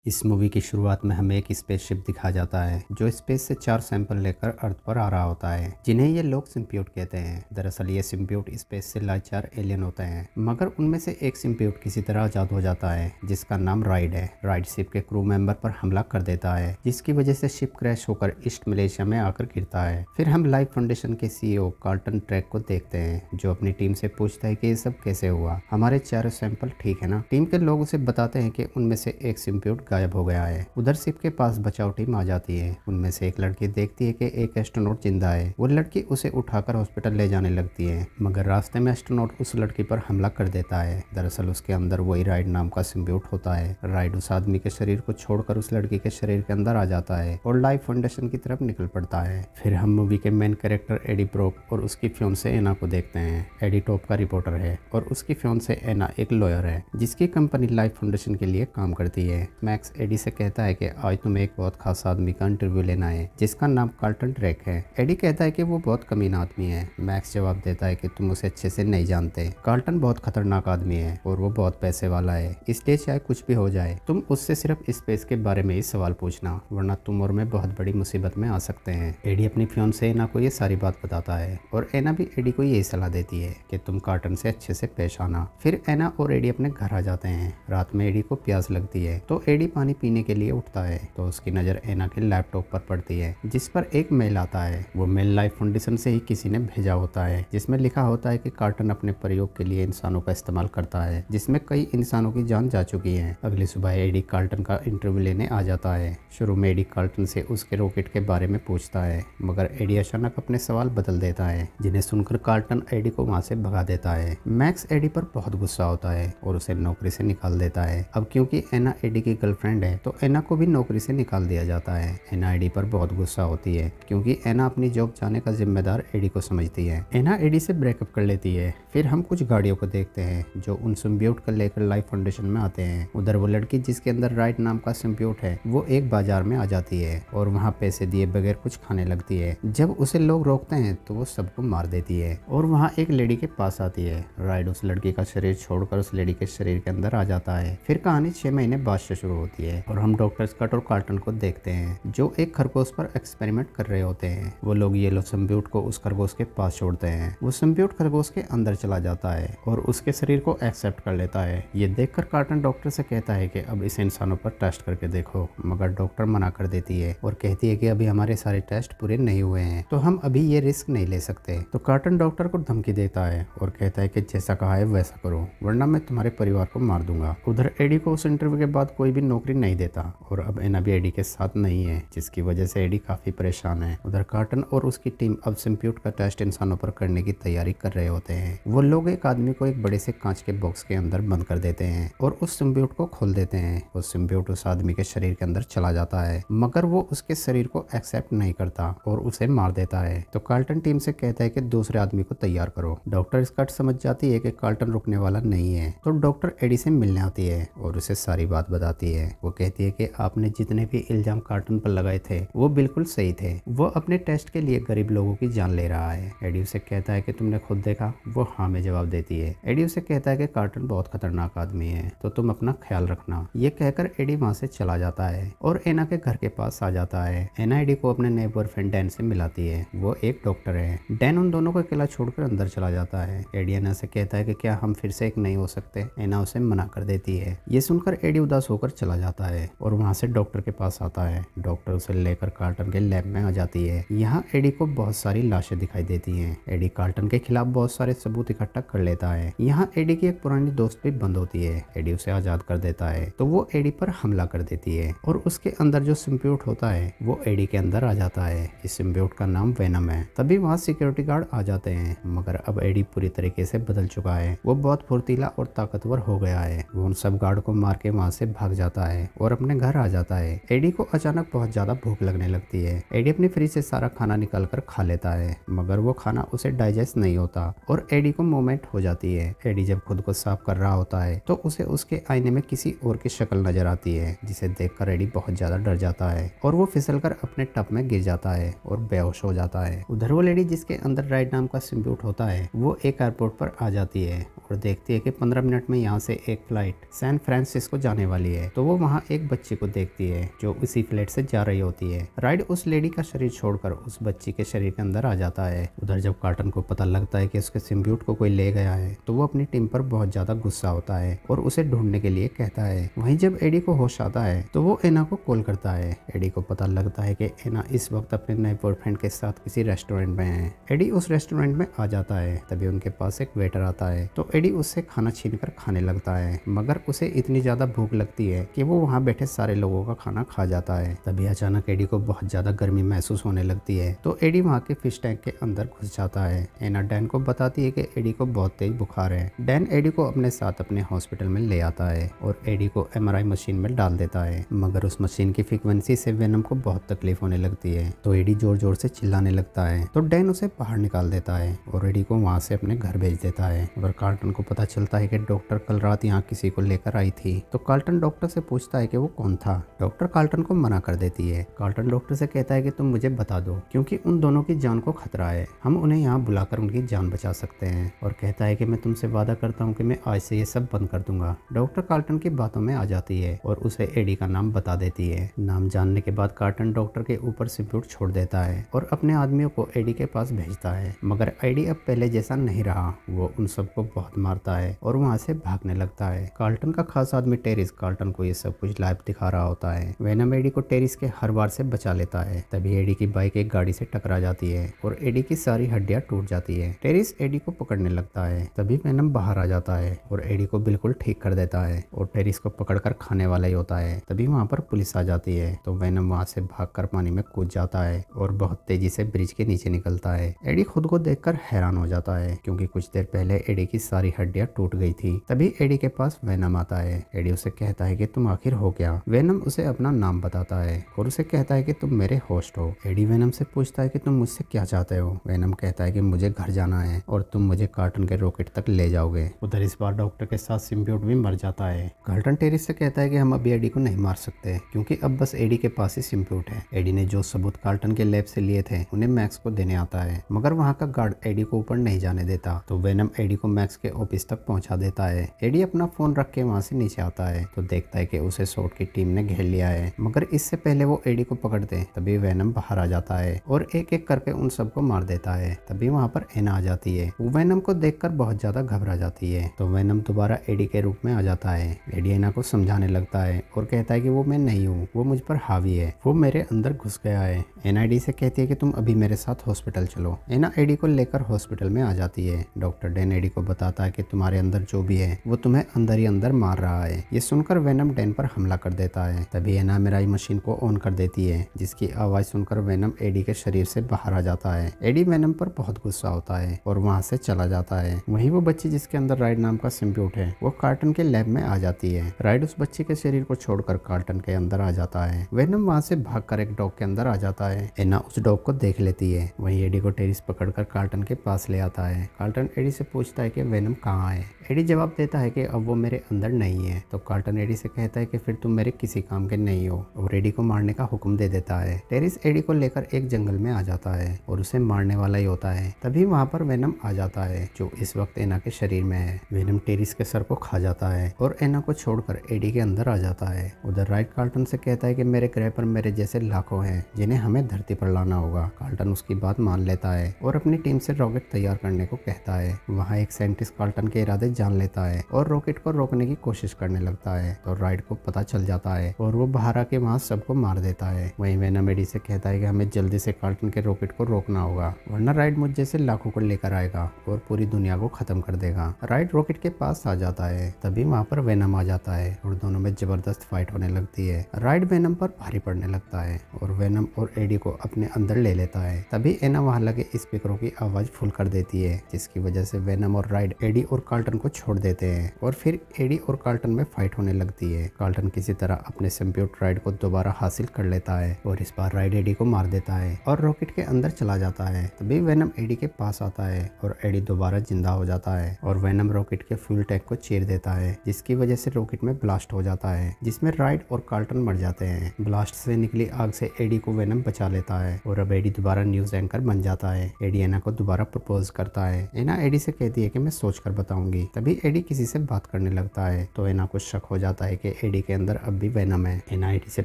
इस मूवी की शुरुआत में हमें एक स्पेसशिप दिखाया जाता है जो स्पेस से 4 सैंपल लेकर अर्थ पर आ रहा होता है, जिन्हें ये लोग सिम्बियोट कहते हैं। दरअसल ये सिम्बियोट स्पेस से लाचार एलियन होते हैं, मगर उनमें से एक सिम्बियोट किसी तरह आजाद हो जाता है जिसका नाम राइड है। राइड शिप के क्रू मेंबर पर हमला कर देता है, जिसकी वजह से शिप क्रैश होकर ईस्ट मलेशिया में आकर गिरता है। फिर हम लाइफ फाउंडेशन के CEO कार्लटन ट्रैक को देखते हैं, जो अपनी टीम से पूछता है कि ये सब कैसे हुआ, हमारे चारों सैंपल ठीक है ना। टीम के लोग उसे बताते हैं कि उनमें से एक सिम्बियोट गायब हो गया है। उधर शिप के पास बचाव टीम आ जाती है। उनमें से एक लड़की देखती है कि एक एस्ट्रोनॉट जिंदा है। वो लड़की उसे उठाकर हॉस्पिटल ले जाने लगती है, मगर रास्ते में एस्ट्रोनॉट उस लड़की पर हमला कर देता है। दरअसल उसके अंदर वही राइड नाम का सिम्बियोट होता है। राइड उस आदमी के शरीर को छोड़कर उस लड़की के शरीर के अंदर आ जाता है और लाइफ फाउंडेशन की तरफ निकल पड़ता है। फिर हम मूवी के मेन कैरेक्टर एडी ब्रोक और उसकी फियोंसे एना को देखते हैं। एडी टॉप का रिपोर्टर है और उसकी फियोंसे एना एक लॉयर है, जिसकी कंपनी लाइफ फाउंडेशन के लिए काम करती है। मैक्स एडी से कहता है कि आज तुम्हें एक बहुत खास आदमी का इंटरव्यू लेना है, जिसका नाम कार्लटन ट्रैक है। एडी कहता है कि वो बहुत कमीना आदमी है। मैक्स जवाब देता है कि तुम उसे अच्छे से नहीं जानते। कार्लटन बहुत खतरनाक आदमी है और वो बहुत पैसे वाला है, इसलिए चाहे कुछ भी हो जाए तुम उससे सिर्फ स्पेस के बारे में ही सवाल पूछना, वरना तुम और मैं बहुत बड़ी मुसीबत में आ सकते हैं। एडी अपनी फियोंसे एना को ये सारी बात बताता है और एना भी एडी को यही सलाह देती है कि तुम कार्लटन से अच्छे से पेश आना। फिर एना और एडी अपने घर आ जाते हैं। रात में एडी को प्यास लगती है तो एडी पानी पीने के लिए उठता है तो उसकी नज़र एना के लैपटॉप पर पड़ती है, जिस पर एक मेल आता है। वो मेल लाइफ फाउंडेशन से ही किसी ने भेजा होता है, जिसमें लिखा होता है कि कार्लटन अपने प्रयोग के लिए इंसानों का इस्तेमाल करता है, जिसमें कई इंसानों की जान जा चुकी है। अगली सुबह एडी कार्लटन का इंटरव्यू लेने आ जाता है। शुरू में एडी कार्लटन से उसके रॉकेट के बारे में पूछता है, मगर एडी अचानक अपने सवाल बदल देता है, जिन्हें सुनकर कार्लटन एडी को वहाँ से भगा देता है। मैक्स एडी पर बहुत गुस्सा होता है और उसे नौकरी से निकाल देता है। अब क्योंकि एना एडी की गर्लफ्रेंड है तो एना को भी नौकरी से निकाल दिया जाता है। एना एडी पर बहुत गुस्सा होती है क्योंकि एना अपनी जॉब जाने का जिम्मेदार एडी को समझती है। एना एडी से ब्रेकअप कर लेती है। फिर हम कुछ गाड़ियों को देखते हैं जो उन सिम्बियोट को लेकर लाइफ फाउंडेशन में आते हैं। उधर वो लड़की जिसके अंदर राइट नाम का सिम्बियोट है, वो एक बाजार में आ जाती है और वहाँ पैसे दिए बगैर कुछ खाने लगती है। जब उसे लोग रोकते हैं तो वो सबको मार देती है और वहाँ एक लेडी के पास आती है। राइड उस लड़की का शरीर छोड़कर उस लेडी के शरीर के अंदर आ जाता है। फिर कहानी 6 महीने बाद से शुरू होती है और हम डॉक्टर स्कट और कार्लटन को देखते हैं, जो एक खरगोश पर एक्सपेरिमेंट कर रहे होते हैं। वो लोग येलो सिम्बियोट को उस खरगोश के पास छोड़ते हैं। वो सिम्बियोट खरगोश के अंदर चला जाता है और उसके शरीर को एक्सेप्ट कर लेता है। ये देखकर कार्लटन डॉक्टर से कहता है कि अब इसे इंसानों पर टेस्ट करके देखो, मगर डॉक्टर मना कर देती है और कहती है कि अभी हमारे सारे टेस्ट पूरे नहीं हुए हैं, तो हम अभी ये रिस्क नहीं ले सकते। तो कार्लटन डॉक्टर को धमकी देता है और कहता है कि जैसा कहा है वैसा करो, वरना मैं तुम्हारे परिवार को मार दूंगा। उधर एडी को उस इंटरव्यू के बाद कोई भी नौकरी नहीं देता और अब एना भी एडी के साथ नहीं है, जिसकी वजह से एडी काफी परेशान है। उधर कार्लटन और उसकी टीम अब सिम्बियोट का टेस्ट इंसानों पर करने की तैयारी कर रहे होते हैं। वो लोग एक आदमी को एक बड़े से कांच के बॉक्स के अंदर बंद कर देते हैं और उस सिम्बियोट को खोल देते हैं। वो सिम्बियोट उस आदमी के शरीर के अंदर चला जाता है, मगर वो उसके शरीर को एक्सेप्ट नहीं करता और उसे मार देता है। तो कार्लटन टीम से कहता है कि दूसरे आदमी को तैयार करो। डॉक्टर स्कट समझ जाती है कि कार्लटन रुकने वाला नहीं है, तो डॉक्टर एडी से मिलने आती है और उसे सारी बात बताती है। वो कहती है कि आपने जितने भी इल्जाम कार्लटन पर लगाए थे वो बिल्कुल सही थे। वो अपने टेस्ट के लिए गरीब लोगों की जान ले रहा है। एडी उसे कहता है कि तुमने खुद देखा? वो हाँ में जवाब देती है। एडी उसे कहता है कि कार्लटन बहुत खतरनाक आदमी है, तो तुम अपना ख्याल रखना। ये कहकर एडी वहाँ से चला जाता है और एना के घर के पास आ जाता है। एना एडी को अपने नए बॉयफ्रेंड डैन से मिलाती है। वो एक डॉक्टर है। डैन उन दोनों को अकेला छोड़कर अंदर चला जाता है। एडी एना से कहता है कि क्या हम फिर से एक नहीं हो सकते? एना उसे मना कर देती है। ये सुनकर एडी उदास होकर चला जाता है और वहाँ से डॉक्टर के पास आता है। डॉक्टर उसे लेकर कार्लटन के लैब में आ जाती है। यहाँ एडी को बहुत सारी लाशें दिखाई देती हैं। एडी कार्लटन के खिलाफ बहुत सारे सबूत इकट्ठा कर लेता है। यहाँ एडी की एक पुरानी दोस्त भी बंद होती है। एडी उसे आजाद कर देता है तो वो एडी पर हमला कर देती है और उसके अंदर जो सिम्बियोट होता है वो एडी के अंदर आ जाता है। इस सिम्बियोट का नाम वेनम है। तभी वहाँ सिक्योरिटी गार्ड आ जाते हैं, मगर अब एडी पूरी तरीके से बदल चुका है। वो बहुत फुर्तीला और ताकतवर हो गया है। वो उन सब गार्ड को मार के वहाँ से भाग जाता है और अपने घर आ जाता है। एडी को अचानक बहुत ज्यादा भूख लगने लगती है। एडी अपनी फ्रिज से सारा खाना निकाल कर खा लेता है, मगर वो खाना उसे डाइजेस्ट नहीं होता और एडी को मोमेंट हो जाती है। एडी जब खुद को साफ कर रहा होता है तो उसे उसके आईने में किसी और की शक्ल नजर आती है, जिसे देखकर एडी बहुत ज्यादा डर जाता है और वो फिसलकर अपने टब में गिर जाता है और बेहोश हो जाता है। उधर वो लेडी जिसके अंदर राइड नाम का सिम्बियोट होता है वो एक एयरपोर्ट पर आ जाती है और देखती है कि 15 मिनट में यहाँ से एक फ्लाइट सैन फ्रांसिस्को जाने वाली है। तो वो वहाँ एक बच्ची को देखती है जो उसी फ्लाइट से जा रही होती है। राइड उस लेडी का शरीर छोड़कर उस बच्ची के शरीर के अंदर आ जाता है। उधर जब कार्टन को पता लगता है कि उसके सिम्बियोट को कोई ले गया है तो वो अपनी टीम पर बहुत ज्यादा गुस्सा होता है और उसे ढूंढने के लिए कहता है। वहीं जब एडी को होश आता है तो वो एना को कॉल करता है। एडी को पता लगता है कि एना इस वक्त अपने नए बॉयफ्रेंड के साथ किसी रेस्टोरेंट में है। एडी उस रेस्टोरेंट में आ जाता है। तभी उनके पास एक वेटर आता है तो एडी उससे खाना छीनकर खाने लगता है, मगर उसे इतनी ज्यादा भूख लगती है कि वो वहाँ बैठे सारे लोगों का खाना खा जाता है। तभी अचानक एडी को बहुत ज्यादा गर्मी महसूस होने लगती है तो एडी वहाँ के फिश टैंक के अंदर घुस जाता है। एना डैन को बताती है कि एडी को बहुत तेज बुखार है। डैन एडी को अपने साथ अपने हॉस्पिटल में ले आता है और एडी को एमआरआई मशीन में डाल देता है, मगर उस मशीन की फ्रीक्वेंसी से वेनम को बहुत तकलीफ होने लगती है। तो एडी जोर जोर से चिल्लाने लगता है तो डैन उसे बाहर निकाल देता है और एडी को वहाँ से अपने घर भेज देता है। और कार्टन को पता चलता है कि डॉक्टर कल रात यहाँ किसी को लेकर आई थी। तो कार्टन डॉक्टर से पूछता है कि वो कौन था। डॉक्टर कार्टन को मना कर देती है। कार्टन डॉक्टर से कहता है कि तुम मुझे बता दो, क्योंकि उन दोनों की जान को खतरा है, हम उन्हें यहाँ बुलाकर उनकी जान बचा सकते हैं। और कहता है कि मैं तुमसे वादा करता हूँ कि मैं आज से ये सब बंद कर दूंगा। डॉक्टर कार्टन की बातों में आ जाती है और उसे एडी का नाम बता देती है। नाम जानने के बाद कार्टन डॉक्टर के ऊपर सिम्बियोट छोड़ देता है और अपने आदमियों को एडी के पास भेजता है, मगर एडी अब पहले जैसा नहीं रहा। वो उन सबको बहुत मारता है और वहाँ से भागने लगता है। कार्टन का खास आदमी टेरिस कार्टन को ये सब कुछ लाइव दिखा रहा होता है। वेनम एडी को टेरिस के हर बार से बचा लेता है। तभी एडी की बाइक एक गाड़ी से टकरा जाती है और एडी की सारी हड्डियां टूट जाती है। टेरिस एडी को पकड़ने लगता है। तभी वेनम बाहर आ जाता है और एडी को बिल्कुल ठीक कर देता है और टेरिस को पकड़कर खाने वाला ही होता है। तभी वहाँ पर पुलिस आ जाती है तो वेनम वहाँ से भागकर पानी में कूद जाता है और बहुत तेजी से ब्रिज के नीचे निकलता है। एडी खुद को देखकर हैरान हो जाता है क्योंकि कुछ देर पहले एडी की सारी हड्डियां टूट गई थी। तभी एडी के पास वेनम आता है। एडी उसे कहता है कि तुम आखिर हो क्या। वेनम उसे अपना नाम बताता है और उसे कहता है कि तुम मेरे होस्ट हो। एडी वेनम से पूछता है कि तुम मुझसे क्या चाहते हो। वेनम कहता है कि मुझे घर जाना है और तुम मुझे कार्टन के रॉकेट तक ले जाओगे। उधर इस बार डॉक्टर के साथ सिम्बियोट भी मर जाता है। कार्टन टेरिस से कहता है कि हम अभी एडी को नहीं मार सकते क्योंकि अब बस एडी के पास ही सिम्बियोट है। एडी ने जो सबूत कार्टन के लैब से लिए थे उन्हें मैक्स को देने आता है, मगर वहाँ का गार्ड एडी को ऊपर नहीं जाने देता। तो वेनम एडी को मैक्स के ऑफिस तक पहुँचा देता है। एडी अपना फोन रख के वहाँ से नीचे आता है तो देखता है कि उसे शॉट की टीम ने घेर लिया है, मगर इससे पहले वो एडी को पकड़ दे तभी वेनम बाहर आ जाता है और एक एक करके उन सबको मार देता है। तभी वहाँ पर एना आ जाती है। वो वेनम को देखकर बहुत ज्यादा घबरा जाती है तो वेनम दोबारा एडी के रूप में आ जाता है। एडी एना को समझाने लगता है और कहता है कि वो मैं नहीं हूँ, वो मुझ पर हावी है, वो मेरे अंदर घुस गया है। एना एडी से कहती है कि तुम अभी मेरे साथ हॉस्पिटल चलो। एना एडी को लेकर हॉस्पिटल में आ जाती है। डॉक्टर डैन एडी को बताता है कि तुम्हारे अंदर जो भी है वो तुम्हें अंदर ही अंदर मार रहा है। ये सुनकर वेनम डैन पर हमला कर देता है। तभी एना मेराई मशीन को ऑन कर देती है, जिसकी आवाज सुनकर वेनम एडी के शरीर से बाहर आ जाता है। एडी वेनम पर बहुत गुस्सा होता है और वहाँ से चला जाता है। वहीं वो बच्ची जिसके अंदर राइड नाम का सिम्बियोट है वो कार्टन के लैब में आ जाती है। राइड उस बच्ची के शरीर को छोड़कर कार्टन के अंदर आ जाता है। वेनम वहाँ से भागकर एक डॉग के अंदर आ जाता है। एना उस डॉग को देख लेती है। वहीं एडी को टेरिस पकड़कर कार्टन के पास ले आता है। कार्टन एडी से पूछता है कि वेनम कहाँ है। एडी जवाब देता है कि अब वो मेरे अंदर नहीं है। तो कार्टन एडी से कहता है कि फिर तुम मेरे किसी काम के नहीं हो और एडी को मारने का हुक्म दे देता है। टेरिस एडी को लेकर एक जंगल में आ जाता है और उसे मारने वाला ही होता है। तभी वहाँ पर वेनम आ जाता है जो इस वक्त एना के शरीर में है। वेनम टेरिस के सर को खा जाता है और एना को छोड़कर एडी के अंदर आ जाता है। उधर राइट कार्टन से कहता है कि मेरे ग्रह पर मेरे जैसे लाखों हैं जिन्हें हमें धरती पर लाना होगा। कार्टन उसकी बात मान लेता है और अपनी टीम से रॉकेट तैयार करने को कहता है। वहाँ एक साइंटिस्ट कार्टन के इरादे जान लेता है और रॉकेट को रोकने की कोशिश करने लगता है। तो राइट को पता चल जाता है और वो बाहर आके वहाँ सबको मार देता है। वहीं वेनम एडी से कहता है कि हमें जल्दी से कार्टन के रॉकेट को रोकना होगा, वरना राइट मुझ जैसे लाखों को लेकर आएगा और पूरी दुनिया को खत्म कर देगा। राइट रॉकेट के पास आ जाता है। तभी वहाँ पर वेनम आ जाता है और दोनों में जबरदस्त फाइट होने लगती है। राइट वेनम पर भारी पड़ने लगता है और वेनम और एडी को अपने अंदर ले लेता है। तभी एना वहाँ लगे स्पीकरों की आवाज फुल कर देती है, जिसकी वजह से वेनम और राइट एडी और कार्टन को छोड़ देते हैं और फिर एडी और कार्टन में फाइट होने लगती है। कार्टन किसी तरह अपने सिम्बियोट राइड को दोबारा हासिल कर लेता है और इस बार राइड एडी को मार देता है और रॉकेट के अंदर चला जाता है। तभी वेनम एडी के पास आता है और एडी दोबारा जिंदा हो जाता है और वेनम रॉकेट के फ्यूल टैंक को चीर देता है, जिसकी वजह से रॉकेट में ब्लास्ट हो जाता है, जिसमें राइड और कार्टन मर जाते हैं। ब्लास्ट से निकली आग से एडी को वेनम बचा लेता है और अब एडी दोबारा न्यूज एंकर बन जाता है। एडी एना को दोबारा प्रपोज करता है। एना एडी से कहती है कि मैं सोच सोचकर बताऊंगी। तभी एडी किसी से बात करने लगता है तो एना को शक हो जाता है कि एडी के अंदर अब भी वेनम है। एना एडी से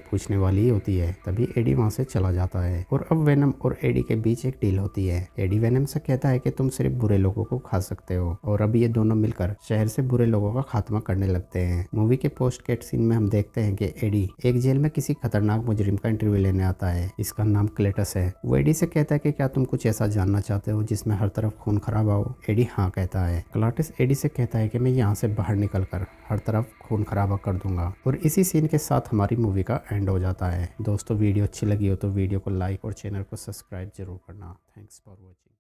पूछने वाली ही होती है, तभी एडी वहाँ से चला जाता है और अब वेनम और एडी के बीच एक डील होती है। एडी वेनम से कहता है कि तुम सिर्फ बुरे लोगों को खा सकते हो और अब ये दोनों मिलकर शहर से बुरे लोगों का खात्मा करने लगते हैं। मूवी के पोस्ट क्रेडिट सीन में हम देखते हैं कि एडी एक जेल में किसी खतरनाक मुजरिम का इंटरव्यू लेने आता है। इसका नाम क्लेटस है। वो एडी से कहता है कि क्या तुम कुछ ऐसा जानना चाहते हो जिसमें हर तरफ खून खराबा हो। एडी हाँ कहता है। क्लेटस एडी से कहता है कि मैं यहाँ से बाहर निकल कर हर तरफ खून खराबा कर दूंगा। और इसी सीन के साथ हमारी मूवी का एंड हो जाता है। दोस्तों वीडियो अच्छी लगी हो तो वीडियो को लाइक और चैनल को सब्सक्राइब जरूर करना। Thanks for watching.